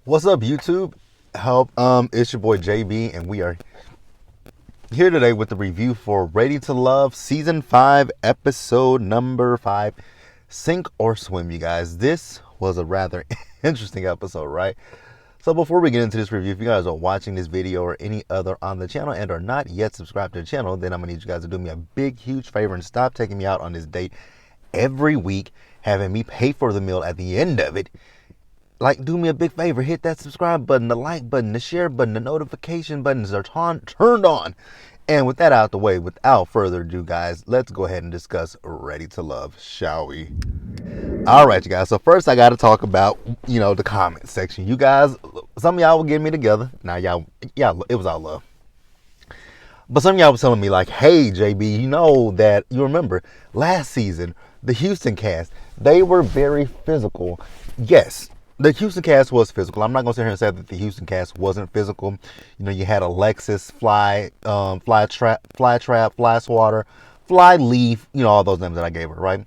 What's up, YouTube? It's your boy JB, and we are here today with the review for Ready to Love Season 5, Episode number 5, Sink or Swim, you guys. This was a rather interesting episode, right? So before we get into this review, if you guys are watching this video or any other on the channel and are not yet subscribed to the channel, then I'm going to need you guys to do me a big, huge favor and stop taking me out on this date every week, having me pay for the meal at the end of it. Like, do me a big favor, hit that subscribe button, the like button, the share button, the notification buttons are turned on. And with that out the way, without further ado, guys, let's go ahead and discuss Ready to Love, shall we? All right, you guys. So first, I got to talk about, the comment section. You guys, some of y'all were getting me together. Now, y'all, it was all love. But some of y'all was telling me like, hey, JB, you know that you remember last season, the Houston cast, they were very physical. Yes. The Houston cast was physical. I'm not gonna sit here and say that the Houston cast wasn't physical. You had Alexis, Fly Trap, Fly Swatter, Fly Leaf. All those names that I gave her, right?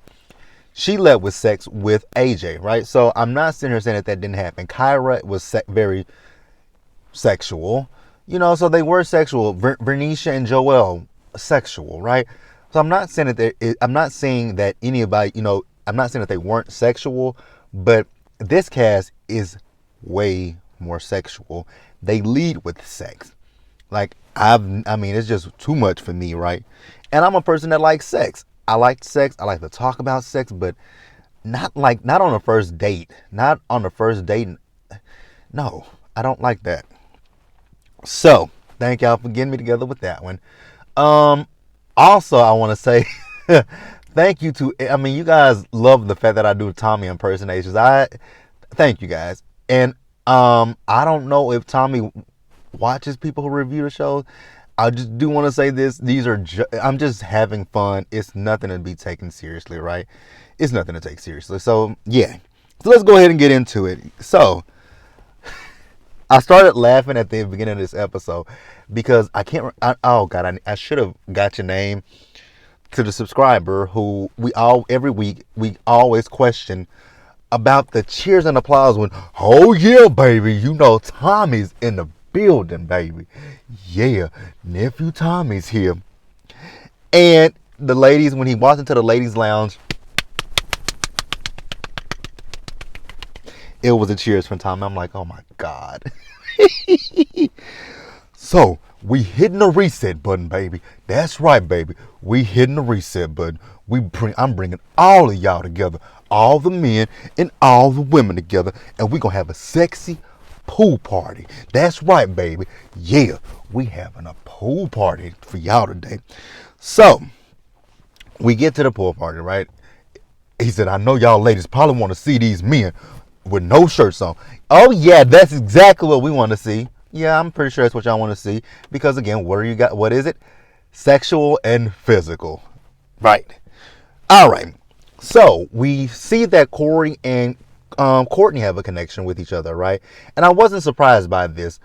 She led with sex with AJ, right? So I'm not sitting here saying that didn't happen. Kyra was very sexual, so they were sexual. Vernisha and Joelle, sexual, right? So I'm not saying that I'm not saying that anybody, I'm not saying that they weren't sexual, but this cast is way more sexual. They lead with sex. Like, it's just too much for me, right? And I'm a person that likes sex. I like sex. I like to talk about sex, but not on a first date. Not on the first date. No, I don't like that. So, thank y'all for getting me together with that one. Also, I want to say thank you to, you guys love the fact that I do Tommy impersonations. Thank you guys. And I don't know if Tommy watches people who review the show. I just do want to say this. I'm just having fun. It's nothing to be taken seriously, right? It's nothing to take seriously. So, yeah. So let's go ahead and get into it. So, I started laughing at the beginning of this episode because I should have got your name to the subscriber who every week we always question about the cheers and applause when, oh yeah, baby, Tommy's in the building, baby. Yeah, nephew Tommy's here. And the ladies, when he walked into the ladies' lounge, it was a cheers from Tommy. I'm like, oh my God. So, we hitting the reset button, baby. That's right, baby. We hitting the reset button. I'm bringing all of y'all together, all the men and all the women together, and we gonna have a sexy pool party. That's right, baby. Yeah, we having a pool party for y'all today. So, we get to the pool party, right? He said, I know y'all ladies probably want to see these men with no shirts on. Oh yeah, that's exactly what we want to see. Yeah, I'm pretty sure that's what y'all want to see. Because again, what is it? Sexual and physical. Right. All right. So we see that Corey and Courtney have a connection with each other, right? And I wasn't surprised by this.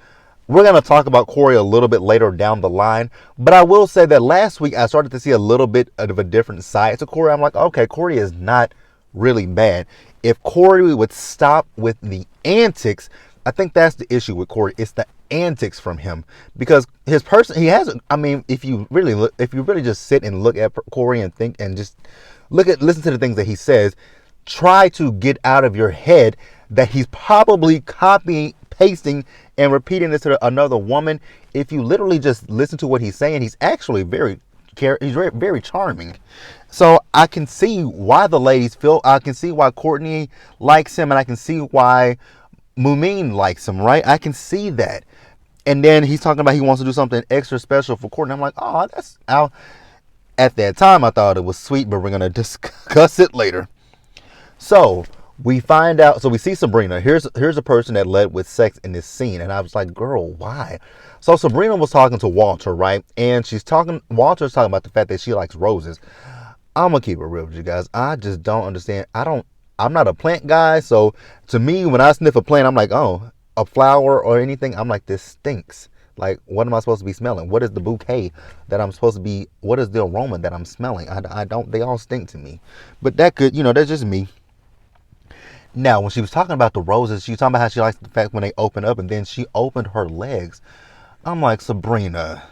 We're going to talk about Corey a little bit later down the line. But I will say that last week I started to see a little bit of a different side to Corey. I'm like, okay, Corey is not really bad. If Corey would stop with the antics, I think that's the issue with Corey. It's the antics from him, because if you really just sit and look at Corey and think and just listen to the things that he says, try to get out of your head that he's probably copying, pasting, and repeating this to another woman. If you literally just listen to what he's saying, he's actually very charming. So I can see why the ladies I can see why Courtney likes him, and I can see why Mumin likes him, right? I can see that. And then he's talking about he wants to do something extra special for Courtney. I'm like, oh, that's out. At that time, I thought it was sweet, but we're going to discuss it later. So we find out. So we see Sabrina. Here's a person that led with sex in this scene. And I was like, girl, why? So Sabrina was talking to Walter, right? And Walter's talking about the fact that she likes roses. I'm going to keep it real with you guys. I just don't understand. I'm not a plant guy. So to me, when I sniff a plant, I'm like, oh, a flower or anything, I'm like, this stinks. Like, what am I supposed to be smelling? What is the bouquet that I'm supposed to be? What is the aroma that I'm smelling? I don't, they all stink to me. But that could, that's just me. Now, when she was talking about the roses, she was talking about how she likes the fact when they open up, and then she opened her legs. I'm like, Sabrina,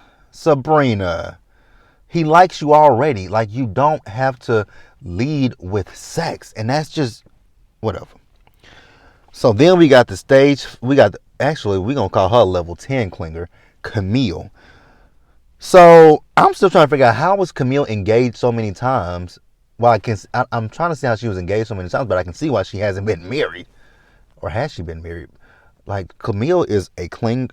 he likes you already. Like, you don't have to lead with sex, and that's just whatever. So then we got the stage. Actually, we're gonna call her level 10 clinger, Camille. So I'm still trying to figure out how was Camille engaged so many times. Well, I'm trying to see how she was engaged so many times, but I can see why she hasn't been married. Or has she been married? Like, Camille is clingy.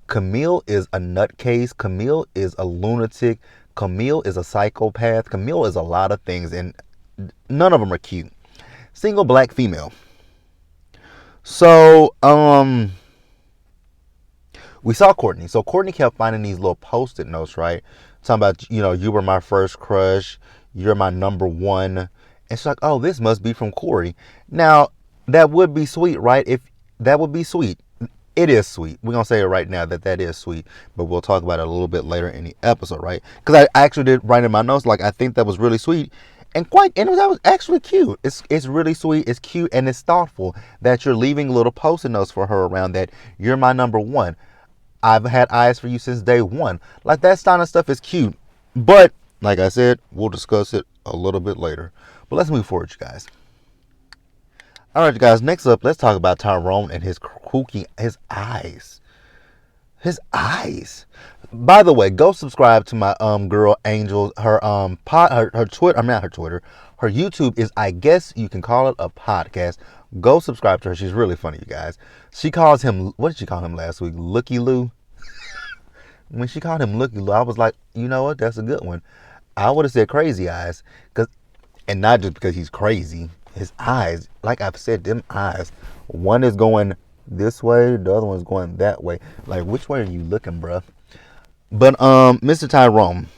Camille is a nutcase. Camille is a lunatic. Camille is a psychopath. Camille is a lot of things, and none of them are cute. Single black female. So, we saw Courtney. So Courtney kept finding these little post-it notes, right? Talking about, you were my first crush. You're my number one. And she's like, oh, this must be from Corey. Now, that would be sweet, right? If that would be sweet. It is sweet. We're going to say it right now that is sweet. But we'll talk about it a little bit later in the episode, right? Because I actually did write in my notes, like, I think that was really sweet. And that was actually cute. It's really sweet. It's cute. And it's thoughtful that you're leaving little post-it notes for her around that you're my number one. I've had eyes for you since day one. Like, that kind of stuff is cute. But, like I said, we'll discuss it a little bit later. But let's move forward, you guys. All right, you guys. Next up, let's talk about Tyrone and his eyes. His eyes. By the way, go subscribe to my girl Angel. Her her Twitter. I'm not her Twitter. Her YouTube is, I guess you can call it, a podcast. Go subscribe to her. She's really funny, you guys. She calls him, what did she call him last week? Looky Loo. When she called him Looky Loo, I was like, you know what? That's a good one. I would have said crazy eyes, and not just because he's crazy. His eyes, like I've said, them eyes. One is going this way, the other one's going that way. Like, which way are you looking, bruh? But Mr. Tyrone.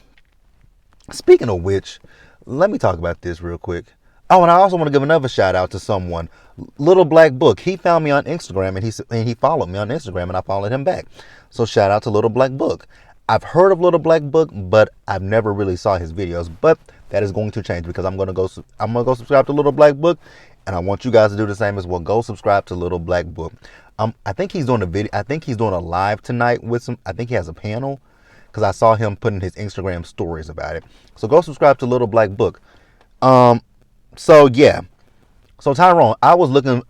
Speaking of which, let me talk about this real quick. Oh, and I also want to give another shout out to someone, Little Black Book. He found me on Instagram, and he followed me on Instagram, and I followed him back. So shout out to Little Black Book. I've heard of Little Black Book, but I've never really saw his videos. But that is going to change because I'm gonna go subscribe to Little Black Book, and I want you guys to do the same as well. Go subscribe to Little Black Book. I think he's doing a video. I think he's doing a live tonight with some. I think he has a panel because I saw him putting his Instagram stories about it. So go subscribe to Little Black Book. So yeah. So Tyrone, I was looking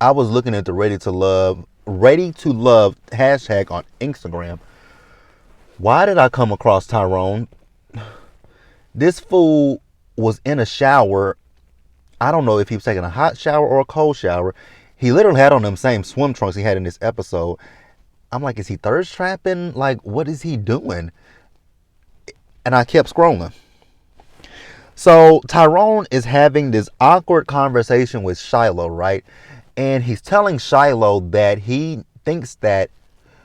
at the Ready to Love hashtag on Instagram. Why did I come across Tyrone? This fool was in a shower. I don't know if he was taking a hot shower or a cold shower. He literally had on them same swim trunks he had in this episode. I'm like, is he thirst trapping? Like, what is he doing? And I kept scrolling. So Tyrone is having this awkward conversation with Shiloh, right? And he's telling Shiloh that he thinks that,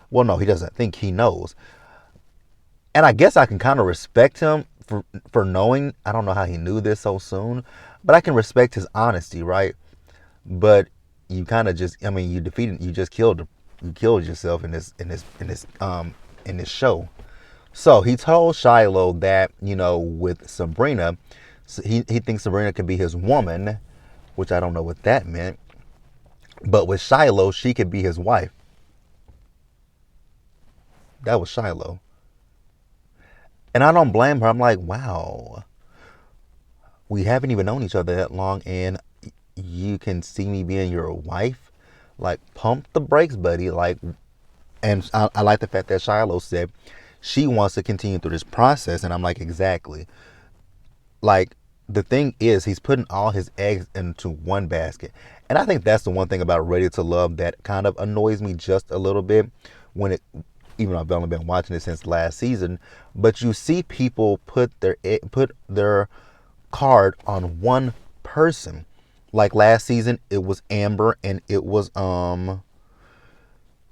well, no, he doesn't think, he knows. And I guess I can kind of respect him for knowing. I don't know how he knew this so soon, but I can respect his honesty, right? But you kind of just, you just killed yourself in this show. So he told Shiloh that, with Sabrina, he thinks Sabrina could be his woman, which I don't know what that meant. But with Shiloh, she could be his wife. That was Shiloh. And I don't blame her. I'm like, wow, we haven't even known each other that long, and you can see me being your wife? Like, pump the brakes, buddy. Like, and I like the fact that Shiloh said she wants to continue through this process, and I'm like, exactly. Like, the thing is, he's putting all his eggs into one basket. And I think that's the one thing about Ready to Love that kind of annoys me just a little bit, even though I've only been watching it since last season. But you see people put their card on one person. Like last season, it was Amber and it was and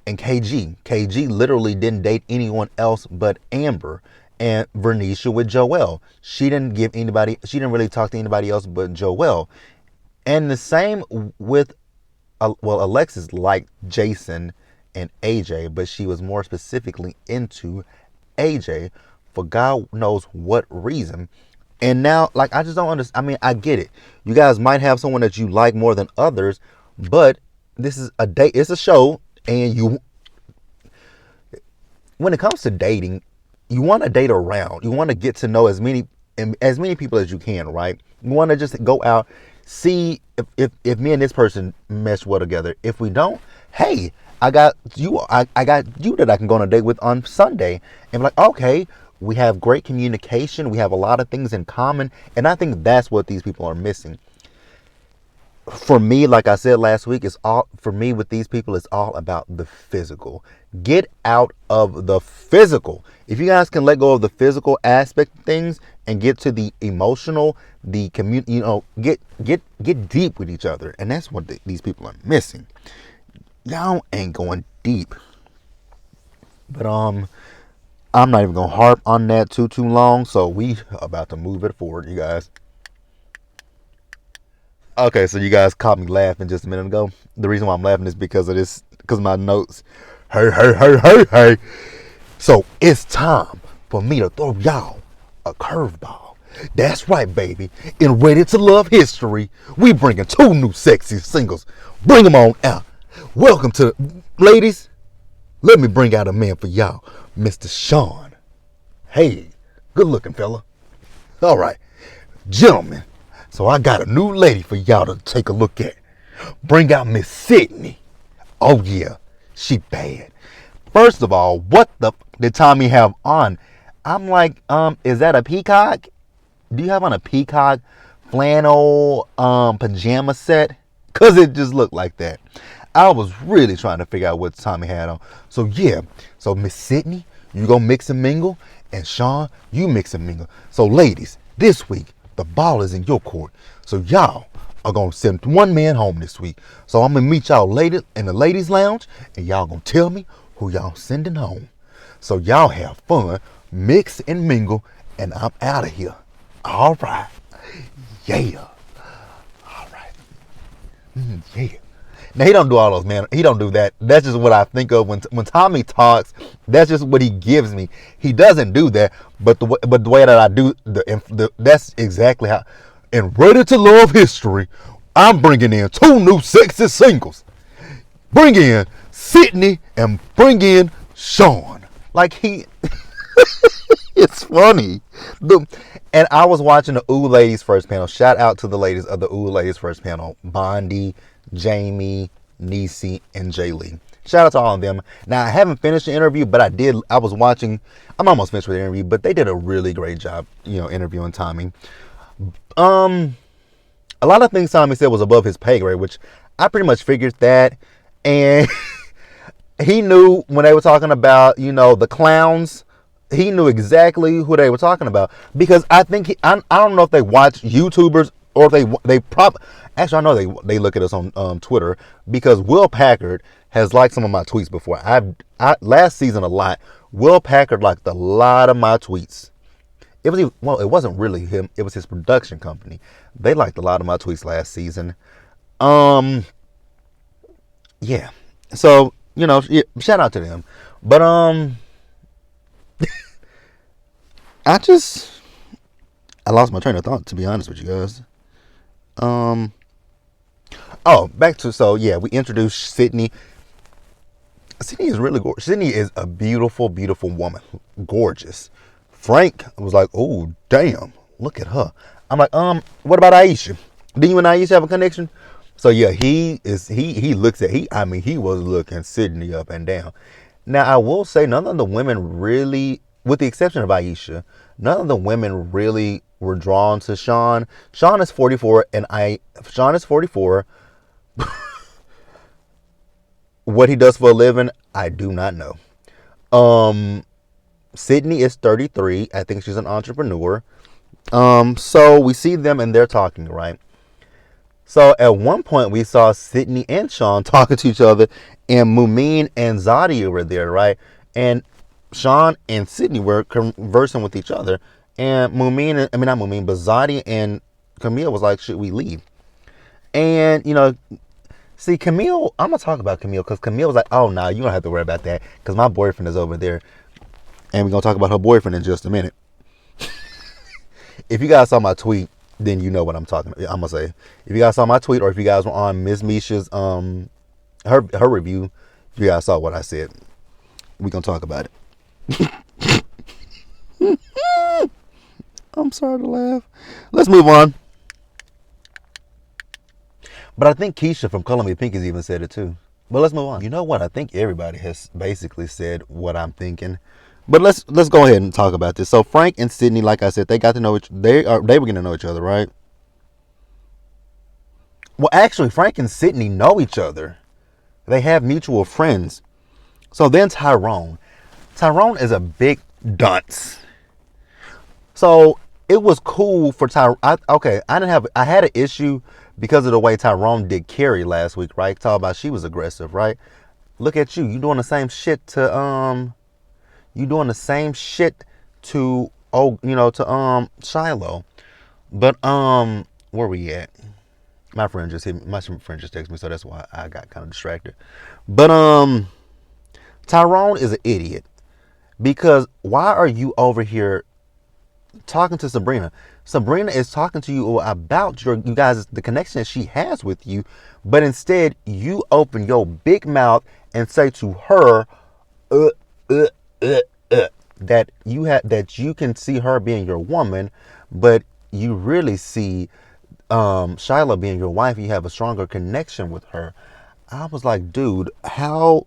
KG. KG literally didn't date anyone else but Amber. And Vernisha with Joelle. She didn't really talk to anybody else but Joelle. And the same with, Alexis liked Jason and AJ, but she was more specifically into AJ for God knows what reason. And now, like, I just don't understand. I mean, I get it. You guys might have someone that you like more than others, but this is a date. It's a show, and when it comes to dating, you want to date around. You want to get to know as many people as you can, right? You want to just go out, see if me and this person mesh well together. If we don't, hey, I got you. I got you that I can go on a date with on Sunday, and be like, okay, we have great communication. We have a lot of things in common, and I think that's what these people are missing. For me, like I said last week, it's all for me with these people. It's all about the physical. Get out of the physical. If you guys can let go of the physical aspect of things and get to the emotional, the community, get deep with each other, and that's what these people are missing. Y'all ain't going deep. But I'm not even gonna harp on that too long. So we about to move it forward, you guys. Okay, so you guys caught me laughing just a minute ago. The reason why I'm laughing is because of this, because of my notes. Hey. So it's time for me to throw y'all a curveball. That's right, baby. In Ready to Love history, we bringing 2 new sexy singles. Bring them on out. Welcome to, ladies, let me bring out a man for y'all, Mr. Sean. Hey, good looking fella. All right, gentlemen. So I got a new lady for y'all to take a look at. Bring out Miss Sydney. Oh yeah, she bad. First of all, what the did Tommy have on? I'm like, is that a peacock? Do you have on a peacock flannel pajama set? Cause it just looked like that. I was really trying to figure out what Tommy had on. So yeah, so Miss Sydney, you gonna mix and mingle, and Sean, you mix and mingle. So ladies, this week the ball is in your court. So y'all are gonna send one man home this week. So I'm gonna meet y'all later in the ladies' lounge, and y'all gonna tell me who y'all sending home. So y'all have fun, mix and mingle, and I'm out of here. All right, yeah. All right, yeah. Now he don't do all those, man. He don't do that. That's just what I think of when Tommy talks. That's just what he gives me. He doesn't do that, but the way that I do that's exactly how. In Ready to Love history, I'm bringing in 2 new sexy singles. Bring in Sydney and bring in Sean. Like he, it's funny. And I was watching the Ooh Ladies First panel. Shout out to the ladies of the Ooh Ladies First panel. Bondi, Jamie, Niecy, and Jaylee. Shout out to all of them. Now, I haven't finished the interview, but I was watching. I'm almost finished with the interview, but they did a really great job, interviewing Tommy. A lot of things Tommy said was above his pay grade, which I pretty much figured that. And he knew when they were talking about, the clowns. He knew exactly who they were talking about, because I think I don't know if they watch YouTubers or if they actually I know they look at us on Twitter, because Will Packard has liked some of my tweets before. Last season a lot. Will Packard liked a lot of my tweets. It wasn't really him. It was his production company. They liked a lot of my tweets last season. Yeah. So shout out to them. But I lost my train of thought, to be honest with you guys. We introduced Sydney. Sydney is really gorgeous. Sydney is a beautiful, beautiful woman. Gorgeous. Frank was like, oh, damn, look at her. I'm like, what about Aisha? Do you and Aisha have a connection? So yeah, he was looking Sydney up and down. Now I will say none of the women really, with the exception of Aisha, none of the women really were drawn to Sean. Sean is 44 and Sean is 44. What he does for a living, I do not know. Sydney is 33. I think she's an entrepreneur. So we see them and they're talking, right? So at one point we saw Sydney and Sean talking to each other, and Mumin and Zadi were there, right? And Sean and Sydney were conversing with each other, and not Mumin, but Zadi and Camille was like, should we leave? And see, Camille, I'm gonna talk about Camille, because Camille was like, oh no, you don't have to worry about that, because my boyfriend is over there. And we're gonna talk about her boyfriend in just a minute. if you guys saw my tweet, then you know what I'm talking about. I'm gonna say, if you guys saw my tweet, or if you guys were on Miss Misha's her review, you guys saw what I said. We gonna talk about it. I'm sorry to laugh. Let's move on. But I think Keisha from Color Me Pink has even said it too. But let's move on. You know what? I think everybody has basically said what I'm thinking. But let's go ahead and talk about this. So Frank and Sydney, like I said, they got to know they were going to know each other, right? Well, actually, Frank and Sydney know each other. They have mutual friends. So then Tyrone is a big dunce. So it was cool for Tyrone. I had an issue because of the way Tyrone did Carrie last week, right? Talk about she was aggressive, right? Look at you. You doing the same shit to Shiloh. But where we at? My friend just hit me. My friend just texted me, so that's why I got kind of distracted. But Tyrone is an idiot, because why are you over here talking to Sabrina? Sabrina is talking to you about you guys, the connection that she has with you, but instead you open your big mouth and say to her, that you can see her being your woman, but you really see Shiloh being your wife. You have a stronger connection with her. I was like, dude, how?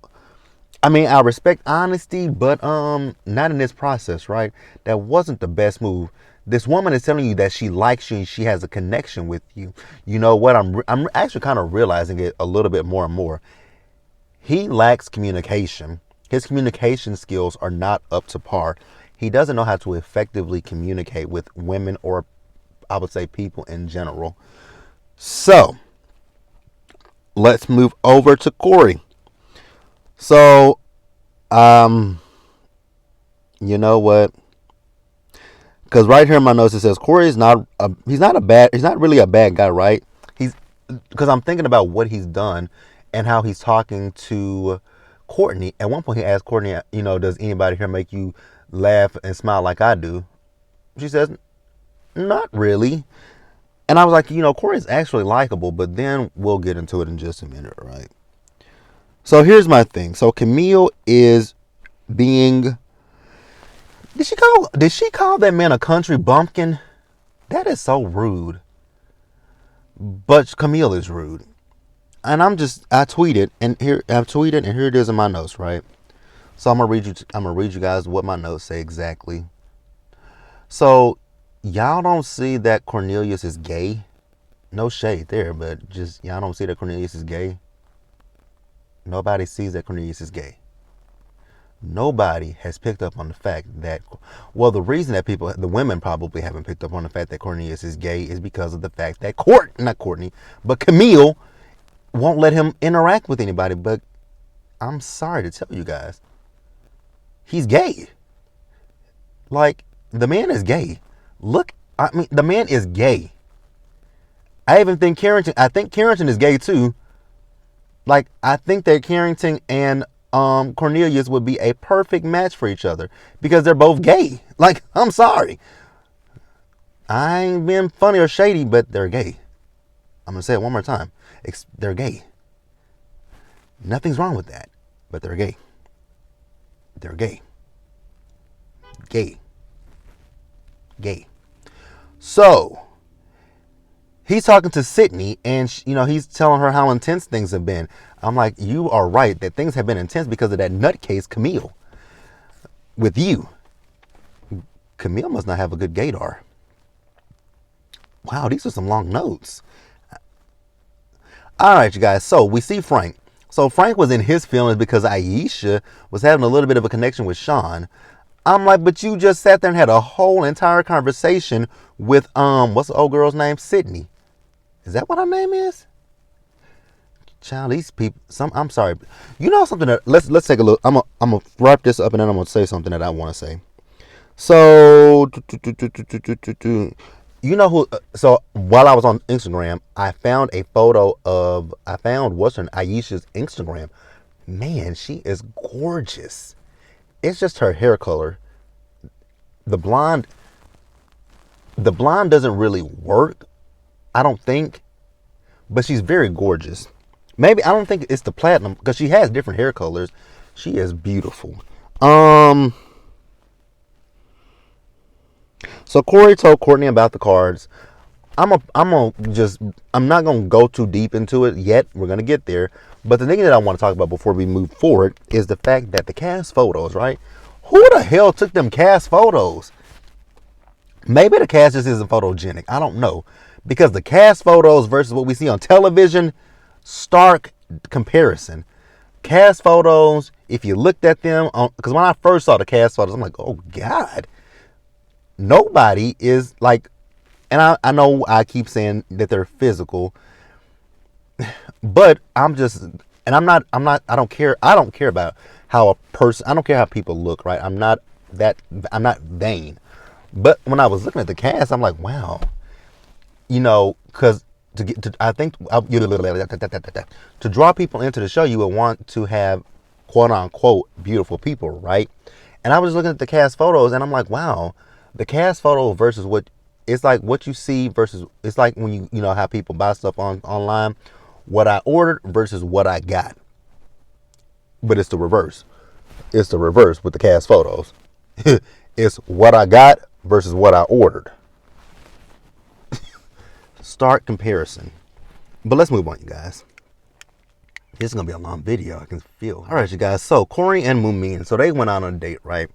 I mean, I respect honesty, but not in this process, right? That wasn't the best move. This woman is telling you that she likes you and she has a connection with you. You know what? I'm actually kind of realizing it a little bit more and more. He lacks communication. His communication skills are not up to par. He doesn't know how to effectively communicate with women, or I would say people in general. So let's move over to Corey. So, you know what? Because right here in my notes it says Corey is he's not really a bad guy, right? Because I'm thinking about what he's done and how he's talking to Courtney. At one point he asked Courtney, does anybody here make you laugh and smile like I do? She says, not really. And I was like, Corey's actually likable, but then we'll get into it in just a minute, right? So here's my thing. So Camille is being... Did she call that man a country bumpkin? That is so rude. But Camille is rude. And I tweeted, and here it is in my notes, right? So I'm gonna read you guys what my notes say exactly. So y'all don't see that Cornelius is gay? No shade there, but just y'all don't see that Cornelius is gay? Nobody sees that Cornelius is gay. Nobody has picked up on the fact that, well, the reason that the women probably haven't picked up on the fact that Cornelius is gay is because of the fact that Camille won't let him interact with anybody. But I'm sorry to tell you guys, he's gay. Like, the man is gay. The man is gay. I think Carrington is gay too. Like, I think that Carrington and Cornelius would be a perfect match for each other because they're both gay. Like, I'm sorry. I ain't being funny or shady, but they're gay. I'm going to say it one more time. They're gay. Nothing's wrong with that, but they're gay. They're gay. Gay. Gay. So, he's talking to Sydney, and he's telling her how intense things have been. I'm like, you are right that things have been intense because of that nutcase Camille with you. Camille must not have a good gaydar. Wow, these are some long notes. All right, you guys. So we see Frank. So Frank was in his feelings because Aisha was having a little bit of a connection with Sean. I'm like, but you just sat there and had a whole entire conversation with what's the old girl's name? Sydney. Is that what her name is? Child, these people. I'm sorry. You know something that let's take a look. I'm gonna wrap this up and then I'm gonna say something that I want to say. So, you know who? So while I was on Instagram, I found what's her Aisha's Instagram. Man, she is gorgeous. It's just her hair color. The blonde. The blonde doesn't really work, I don't think, but she's very gorgeous. Maybe I don't think it's the platinum because she has different hair colors. She is beautiful. So Corey told Courtney about the cards. I'm not gonna go too deep into it yet. We're gonna get there. But the thing that I want to talk about before we move forward is the fact that the cast photos, right? Who the hell took them cast photos? Maybe the cast just isn't photogenic. I don't know. Because the cast photos versus what we see on television, stark comparison. Cast photos, if you looked at them, because when I first saw the cast photos, I'm like, oh God. Nobody is like, and I know I keep saying that they're physical, but I don't care about how a person, I don't care how people look, right? I'm not vain. But when I was looking at the cast, I'm like, wow, because to draw people into the show, you would want to have quote unquote beautiful people, right? And I was looking at the cast photos and I'm like, wow, the cast photo versus it's like what you see versus it's like when you know how people buy stuff online, what I ordered versus what I got. But it's the reverse. It's the reverse with the cast photos. It's what I got versus what I ordered. Stark comparison. But let's move on, you guys. This is going to be a long video, I can feel. All right, you guys. So Corey and Mumin, so they went out on a date, right?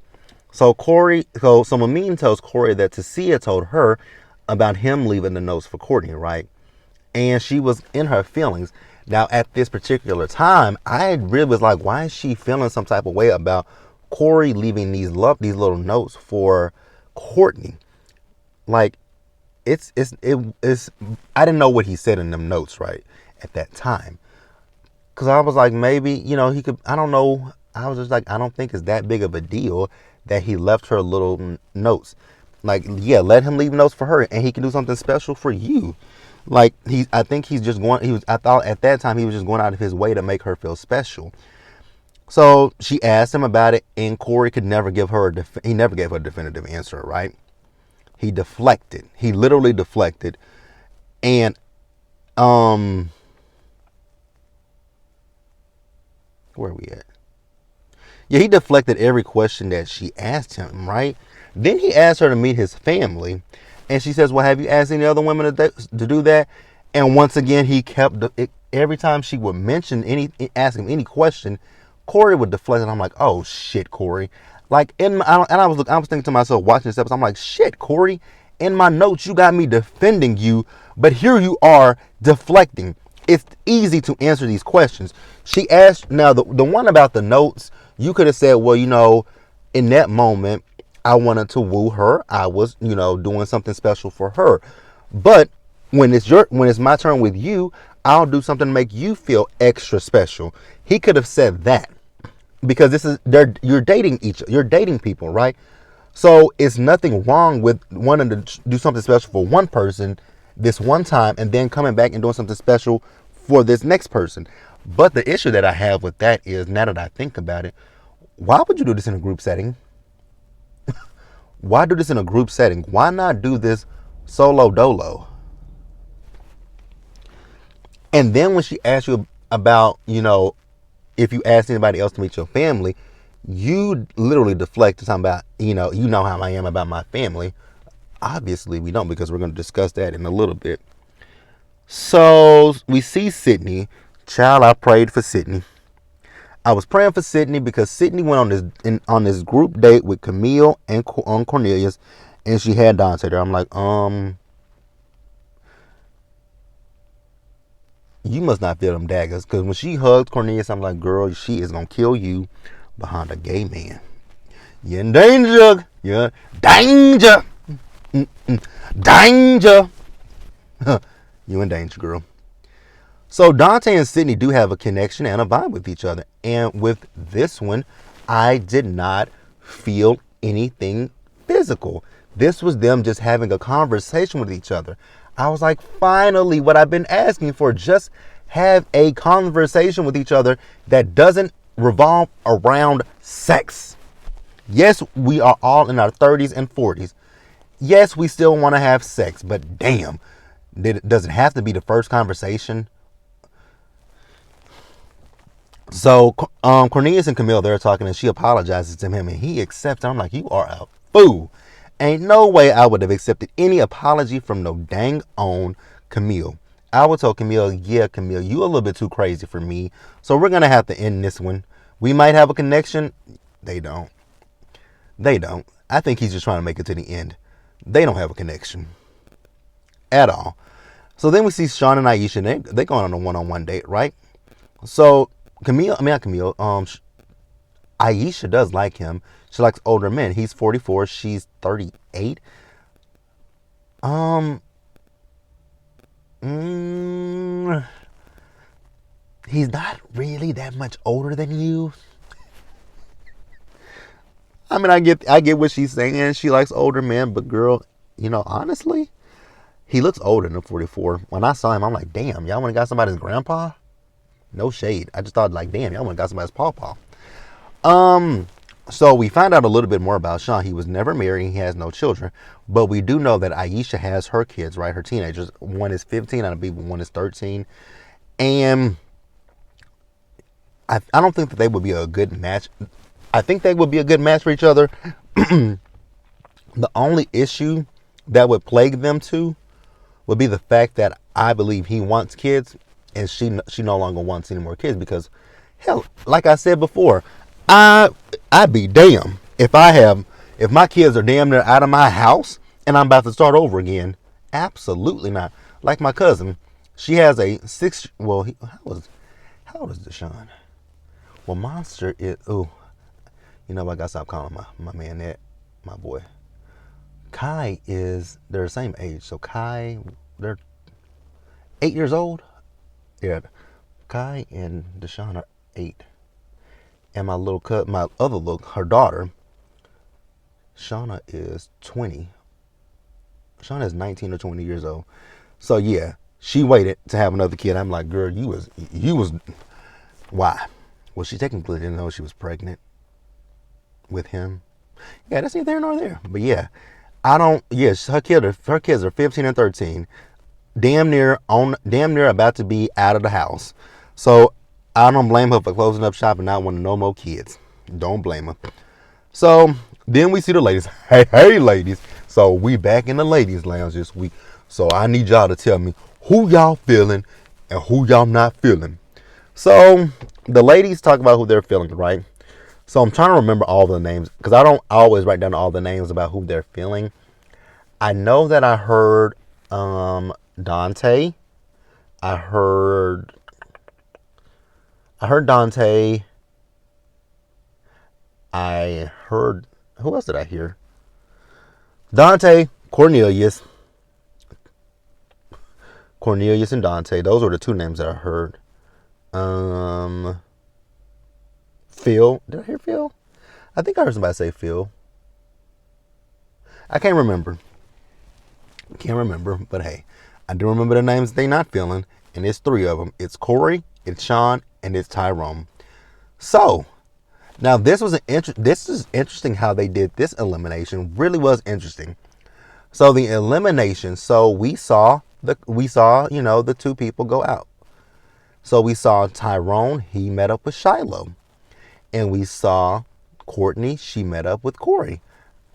So Mumin tells Corey that Tasia told her about him leaving the notes for Courtney, right? And she was in her feelings. Now, at this particular time, I really was like, why is she feeling some type of way about Corey leaving these little notes for Courtney? Like, it's I didn't know what he said in them notes, right, at that time. Because I was like, maybe, he could, I don't know. I was just like, I don't think it's that big of a deal that he left her little notes. Like, yeah, let him leave notes for her and he can do something special for you. Like, I think he's just I thought at that time he was just going out of his way to make her feel special. So she asked him about it and Corey could never give her he never gave her a definitive answer, right? He deflected. He literally deflected. And, where are we at? Yeah, he deflected every question that she asked him, right? Then he asked her to meet his family. And she says, well, have you asked any other women to do that? And once again, he kept, every time she would mention ask him any question, Corey would deflect. And I'm like, oh, shit, Corey. Like, I was thinking to myself, watching this episode, I'm like, shit, Corey, in my notes, you got me defending you. But here you are deflecting. It's easy to answer these questions. She asked, now the one about the notes, you could have said, well, in that moment, I wanted to woo her. I was, doing something special for her. But when it's my turn with you, I'll do something to make you feel extra special. He could have said that because you're dating people, right? So it's nothing wrong with wanting to do something special for one person this one time and then coming back and doing something special for this next person. But the issue that I have with that is, now that I think about it, why would you do this in a group setting? Why do this in a group setting? Why not do this solo dolo? And then when she asked you about, if you asked anybody else to meet your family, you literally deflect to talking about, you know how I am about my family. Obviously we don't, because we're going to discuss that in a little bit. So we see Sydney. Child, I prayed for Sydney. I was praying for Sydney because Sydney went on this group date with Camille and Cornelius, and she had Dante there. I'm like, you must not feel them daggers, because when she hugged Cornelius, I'm like, girl, she is gonna kill you behind a gay man. You're in danger. You're danger. Danger. You in danger, girl. So Dante and Sydney do have a connection and a vibe with each other. And with this one, I did not feel anything physical. This was them just having a conversation with each other. I was like, finally, what I've been asking for, just have a conversation with each other that doesn't revolve around sex. Yes, we are all in our 30s and 40s. yes, we still want to have sex, but damn, does it have to be the first conversation? So, Cornelius and Camille, they're talking, and she apologizes to him, and he accepts. I'm like, you are a fool. Ain't no way I would have accepted any apology from no dang on Camille. I would tell Camille, yeah, Camille, you a little bit too crazy for me, so we're gonna have to end this one. We might have a connection. They don't. They don't. I think he's just trying to make it to the end. They don't have a connection at all. So then we see Sean and Aisha, and they going on a one-on-one date, right? So not Camille, Aisha does like him. She likes older men. He's 44, she's 38. Um, mm, he's not really that much older than you. I mean, I get what she's saying. She likes older men, but girl, honestly, he looks older than 44. When I saw him, I'm like, damn, y'all went and got somebody's grandpa? No shade. I just thought, like, damn, y'all went and got somebody's pawpaw. So we find out a little bit more about Sean. He was never married. He has no children. But we do know that Aisha has her kids, right? Her teenagers. One is 15, I believe one is 13. And I don't think that they would be a good match. I think they would be a good match for each other. The only issue that would plague them two would be the fact that I believe he wants kids and she no longer wants any more kids because, hell, like I said before, I'd be damn if my kids are damn near out of my house and I'm about to start over again. Absolutely not. Like my cousin, she has a 6. Well, how old is Deshaun? Well, Monster is. Oh, I gotta stop calling my man that. My boy. Kai they're the same age. So Kai, they're 8 years old. Yeah, Kai and Deshaun are 8. And my other her daughter, Shauna is 20. Shauna is 19 or 20 years old. So yeah, she waited to have another kid. I'm like, girl, you was, why? Well, she technically didn't know she was pregnant with him. Yeah, that's neither here nor there. But yeah, her kids are 15 and 13. Damn near about to be out of the house. So I don't blame her for closing up shop and not wanting no more kids. Don't blame her. So then we see the ladies. Hey, ladies. So we back in the ladies' lounge this week. So I need y'all to tell me who y'all feeling and who y'all not feeling. So the ladies talk about who they're feeling, right? So I'm trying to remember all the names because I don't always write down all the names about who they're feeling. I know that I heard Dante. I heard Dante. I heard, who else did I hear? Dante, Cornelius and Dante. Those were the two names that I heard. Phil. Did I hear Phil? I think I heard somebody say Phil. I can't remember. But hey, I do remember the names they not feeling, and it's 3 of them. It's Corey, it's Sean, and it's Tyrone. So now this is interesting how they did this elimination. Really was interesting. So the elimination. So we saw the 2 people go out. So we saw Tyrone. He met up with Shiloh, and we saw Courtney. She met up with Corey.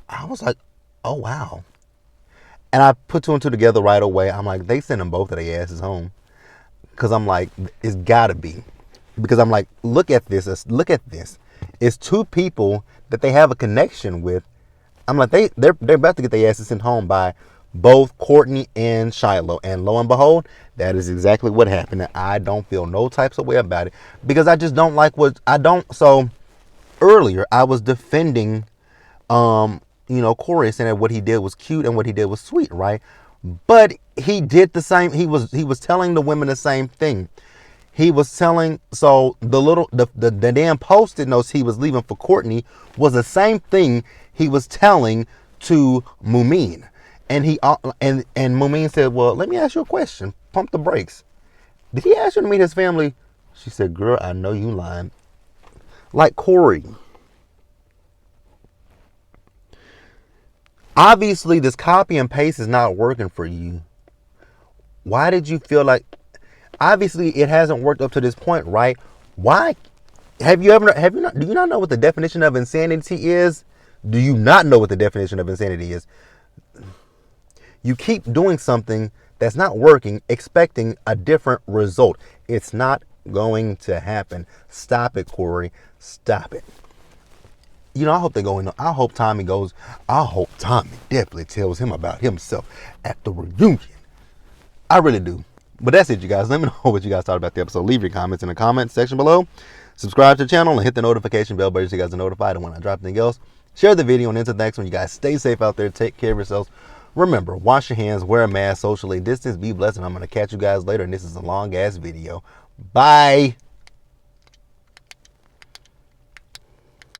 I was like, oh wow. And I put 2 and 2 together right away. I'm like, they sent them both of their asses home. Because I'm like, it's got to be. Because I'm like, look at this. It's 2 people that they have a connection with. I'm like, they're about to get their asses sent home by both Courtney and Shiloh. And lo and behold, that is exactly what happened. And I don't feel no types of way about it. Because I just don't like so earlier I was defending Corey, saying that what he did was cute and what he did was sweet, right? But he did the same. He was telling the women the same thing. He was telling, so the damn Post-it notes he was leaving for Courtney was the same thing he was telling to Mumin. And and Mumin said, well, let me ask you a question. Pump the brakes. Did he ask you to meet his family? She said, girl, I know you lying. Like Corey. Obviously, this copy and paste is not working for you. Why did you feel like, obviously it hasn't worked up to this point, right? Why have you not, do you not know what the definition of insanity is? Do you not know what the definition of insanity is? You keep doing something that's not working, expecting a different result. It's not going to happen. Stop it, Corey. Stop it. You know, I hope they go in. I hope Tommy definitely tells him about himself at the reunion. I really do. But that's it, you guys. Let me know what you guys thought about the episode. Leave your comments in the comments section below. Subscribe to the channel and hit the notification bell button so you guys are notified when I drop anything else. Share the video and until the next one, you guys stay safe out there. Take care of yourselves. Remember, wash your hands, wear a mask, socially distance, be blessed, and I'm going to catch you guys later. And this is a long ass video. Bye.